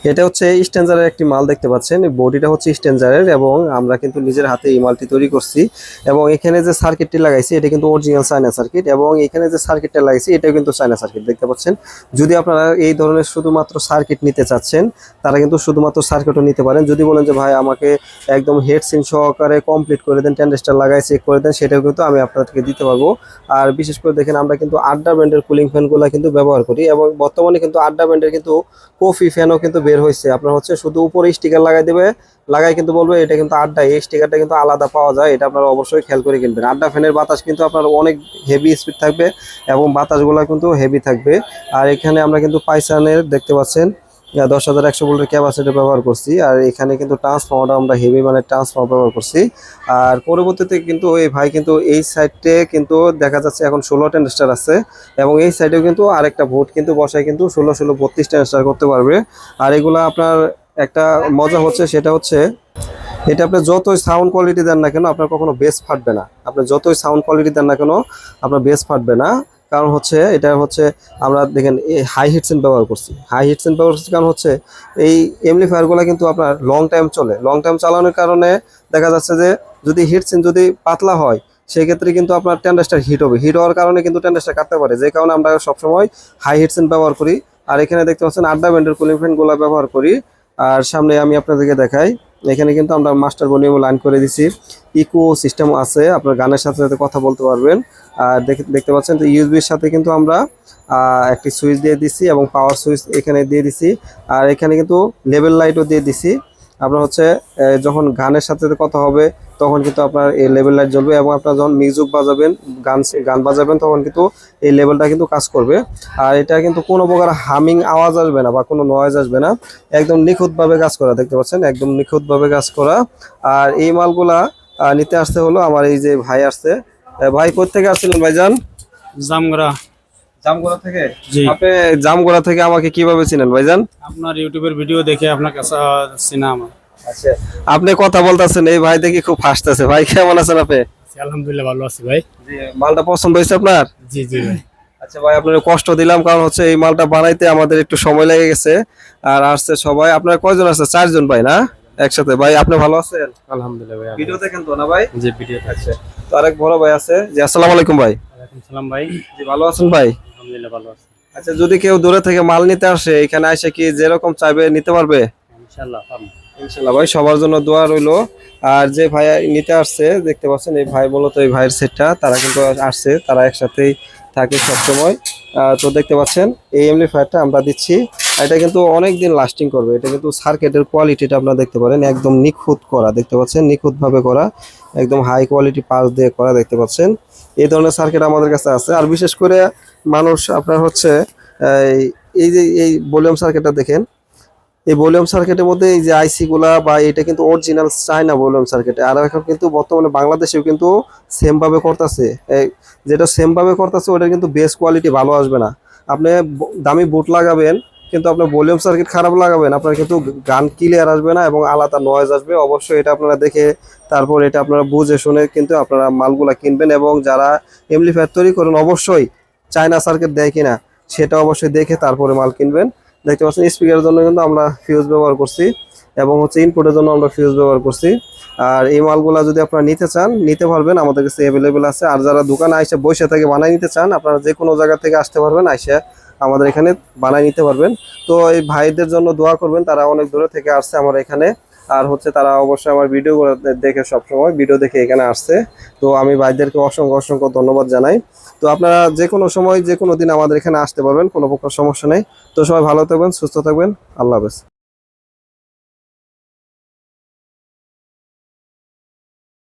এটা হচ্ছে স্ট্যান্ডার্ডের একটি মাল দেখতে পাচ্ছেন। বডিটা হচ্ছে স্ট্যান্ডার্ডের এবং আমরা কিন্তু নিজের হাতে এই মালটি তৈরি করছি। এবং এখানে যে সার্কিটটি লাগাইছি এটা কিন্তু অরিজিনাল চায়না সার্কিট, এবং এখানে যে সার্কিটটা লাগাইছি এটাও কিন্তু চায়না সার্কিট দেখতে পাচ্ছেন। যদি আপনারা এই ধরনের শুধুমাত্র সার্কিট নিতে চাচ্ছেন তারা কিন্তু শুধুমাত্র সার্কিটও নিতে পারেন। যদি বলেন যে ভাই আমাকে একদম হেড সিন সহকারে কমপ্লিট করে দেন, ট্যান্ডেস্টার লাগাই চেক করে দেন, সেটাও কিন্তু আমি আপনাদেরকে দিতে পারবো। আর বিশেষ করে দেখেন আমরা কিন্তু আড্ডা ব্র্যান্ডের কুলিং ফ্যানগুলো কিন্তু ব্যবহার করি, এবং বর্তমানে কিন্তু আড্ডা ব্র্যান্ডের কিন্তু কফি ফ্যানও কিন্তু বের হয়েছে। আপনার হচ্ছে শুধু উপরে স্টিকার লাগাই দেবে, লাগাই কিন্তু বলবে এটা কিন্তু আড্ডা, এই স্টিকারটা কিন্তু আলাদা পাওয়া যায়, এটা আপনারা অবশ্যই খেয়াল করে কিনবেন। আড্ডা ফ্যানের বাতাস কিন্তু আপনার অনেক হেভি স্পিড থাকবে এবং বাতাসগুলো কিন্তু হেভি থাকবে। আর এখানে আমরা কিন্তু পাইসানের দেখতে পাচ্ছেন 10,100 ভোল্টের ক্যাপাসিটি ব্যবহার করছি। আর এখানে কিন্তু ট্রান্সফর্মারটা আমরা হেভি মানে ট্রান্সফর্মার ব্যবহার করছি। আর পরবর্তীতে কিন্তু এই ভাই কিন্তু এই সাইডে কিন্তু দেখা যাচ্ছে এখন 16 ট্রানজিস্টর আছে, এবং এই সাইডেও কিন্তু আরেকটা ভোল্ট কিন্তু বসায় কিন্তু 16 32 ট্রানজিস্টর করতে পারবে। আর এগুলা আপনার একটা মজা হচ্ছে, সেটা হচ্ছে এটা আপনি যতই সাউন্ড কোয়ালিটি দেন না কেন আপনার কখনো বেস ফাটবে না। আপনি যতই সাউন্ড কোয়ালিটি দেন না কেন আপনার বেস ফাটবে না। কারণ হচ্ছে এটা হচ্ছে আমরা দেখেন হাই হিটসেন ব্যবহার করছি, হাই হিটসেন ব্যবহার করছি কারণ হচ্ছে এই এমপ্লিফায়ারগুলো কিন্তু আপনার লং টাইম চলে। লং টাইম চালানোর কারণে দেখা যাচ্ছে যে যদি হিটসেন যদি পাতলা হয় সেক্ষেত্রে কিন্তু আপনার ট্যান্ডেস্টার হিট হবে, হিট হওয়ার কারণে কিন্তু ট্যান্ডেস্টার কাটতে পারে, যে কারণে আমরা সবসময় হাই হিটসেন ব্যবহার করি। আর এখানে দেখতে পাচ্ছেন আড্ডা ব্যান্ডের কুলিং ফ্যানগুলো ব্যবহার করি। আর সামনে আমি আপনাদেরকে দেখাই, এখানে কিন্তু আমরা মাস্টার ভলিউম লাইন করে দিছি, ইকো সিস্টেম আছে, আপনার গানের সাথে সাথে কথা বলতে পারবেন। আর দেখতে পাচ্ছেন তো ইউএসবির সাথে কিন্তু আমরা একটি সুইচ দিয়ে দিছি এবং পাওয়ার সুইচ এখানে দিয়ে দিছি। আর এখানে কিন্তু লেভেল লাইটও দিয়ে দিছি। আপনার হচ্ছে যখন গানের সাথে কথা হবে তখন কিন্তু আপনার এই লেভেল লাইট জ্বলবে, এবং আপনার যখন মিউজিক বাজাবেন গান বাজাবেন তখন কিন্তু এই লেভেলটা কিন্তু কাজ করবে। আর এটা কিন্তু কোনো প্রকার হামিং আওয়াজ আসবে না বা কোনো নয়েজ আসবে না, একদম নিখুঁতভাবে কাজ করা দেখতে পাচ্ছেন, একদম নিখুঁতভাবে কাজ করা। আর এই মালগুলা নিতে আসতে হলো আমার এই যে ভাই আসছে। ভাই কোথা থেকে আসছিলেন ভাইজান? জামগড়া। জামগড়া থেকে? জি। আপনি জামগড়া থেকে আমাকে কিভাবে চিনেন ভাইজান? আপনার ইউটিউবের ভিডিও দেখে আপনার কাছে চিনা আমার। আচ্ছা, আপনি কথা বলতেছেন এই ভাই দেখি খুব হাসতেছে। ভাই কেমন আছেন আপনি? আলহামদুলিল্লাহ ভালো আছি ভাই। জি, মালটা পছন্দ হয়েছে আপনার? জি জি ভাই। আচ্ছা ভাই, আপনার কষ্ট দিলাম, কারণ হচ্ছে এই মালটা বানাইতে আমাদের একটু সময় লেগে গেছে। আর আসছে সবাই, আপনার কয়জন আছে? 4 জন ভাই না একসাথে? ভাই আপনি ভালো আছেন? আলহামদুলিল্লাহ ভাই। ভিডিও দেখেন তো না ভাই? জি ভিডিও। আচ্ছা, তো আরেক বড় ভাই আছে। জি আসসালামু আলাইকুম ভাই। ওয়ালাইকুম সালাম ভাই। জি ভালো আছেন ভাই? আলহামদুলিল্লাহ ভালো আছি। আচ্ছা, যদি কেউ দূরে থেকে মাল নিতে আসে এখানে এসে কি যেরকম চাইবে নিতে পারবে? ইনশাআল্লাহ পাবো। ইনশাআল্লাহ ভাই, সবার জন্য দোয়া রইলো। আর যে ভাই নিতে আসছে দেখতে পাচ্ছেন, এই ভাই মূলত এই ভাইয়ের সেটটা তারা কিন্তু আসছে, তারা একসাথেই থাকে সব সময়। তো দেখতে পাচ্ছেন এই এমপ্লিফায়ারটা আমরা দিচ্ছি, এটা কিন্তু অনেক দিন লাস্টিং করবে। এটা কিন্তু সার্কিটের কোয়ালিটিটা আপনারা দেখতে পারেন, একদম নিখুঁত করা দেখতে পাচ্ছেন, নিখুঁতভাবে করা, একদম হাই কোয়ালিটি পার্টস দিয়ে করা দেখতে পাচ্ছেন। এই ধরনের সার্কিট আমাদের কাছে আছে। আর বিশেষ করে মানুষ আপনার হচ্ছে এই যে এই ভলিউম সার্কিটটা দেখেন, এই ভলিউম সার্কিটের মধ্যে এই যে আইসি গুলা বা এটা কিন্তু অরিজিনাল চায়না ভলিউম সার্কিট। আর এখন কিন্তু বর্তমানে বাংলাদেশেও কিন্তু সেম ভাবে করতেছে, যেটা সেম ভাবে করতেছে ওটা কিন্তু বেস কোয়ালিটি ভালো আসবে না। আপনি দামি বুট লাগাবেন কিন্তু আপনার ভলিউম সার্কিট খারাপ লাগাবেন, আপনার কিন্তু গান ক্লিয়ার আসবে না এবং আলাদা নয়েজ আসবে। অবশ্যই এটা আপনারা দেখে তারপর এটা আপনারা বুঝে শুনে কিন্তু আপনারা মালগুলা কিনবেন। এবং যারা এমপ্লিফায়ার তৈরি করেন অবশ্যই চায়না সার্কিট দেয় কিনা সেটা অবশ্যই দেখে তারপরে মাল কিনবেন। দেখতে পাচ্ছেন স্পিকারের জন্য কিন্তু আমরা ফিউজ ব্যবহার করছি, এবং হচ্ছে ইনপুটের জন্য আমরা ফিউজ ব্যবহার করছি। আর এই মালগুলা যদি আপনারা নিতে চান নিতে পারবেন, আমাদের কাছে অ্যাভেলেবেল আছে। আর যারা দোকানে আইসে বসে থেকে বানাই নিতে চান আপনারা যে কোনো জায়গা থেকে আসতে পারবেন, আইসে আমাদের এখানে বানাই নিতে পারবেন। তো এই ভাইদের জন্য দোয়া করবেন, তারা অনেক দূরে থেকে আসছে আমার এখানে। আর হচ্ছে তারা অবশ্যই আমার ভিডিও দেখে সবসময় ভিডিও দেখে এখানে আসছে। তো আমি ভাইদেরকে অসংখ্য অসংখ্য ধন্যবাদ জানাই। তো আপনারা যে কোনো সময় যে কোনো দিন আমাদের এখানে আসতে পারবেন, কোনো প্রকার সমস্যা নেই। তো সবাই ভালো থাকবেন, সুস্থ থাকবেন, আল্লাহ হাফেজ।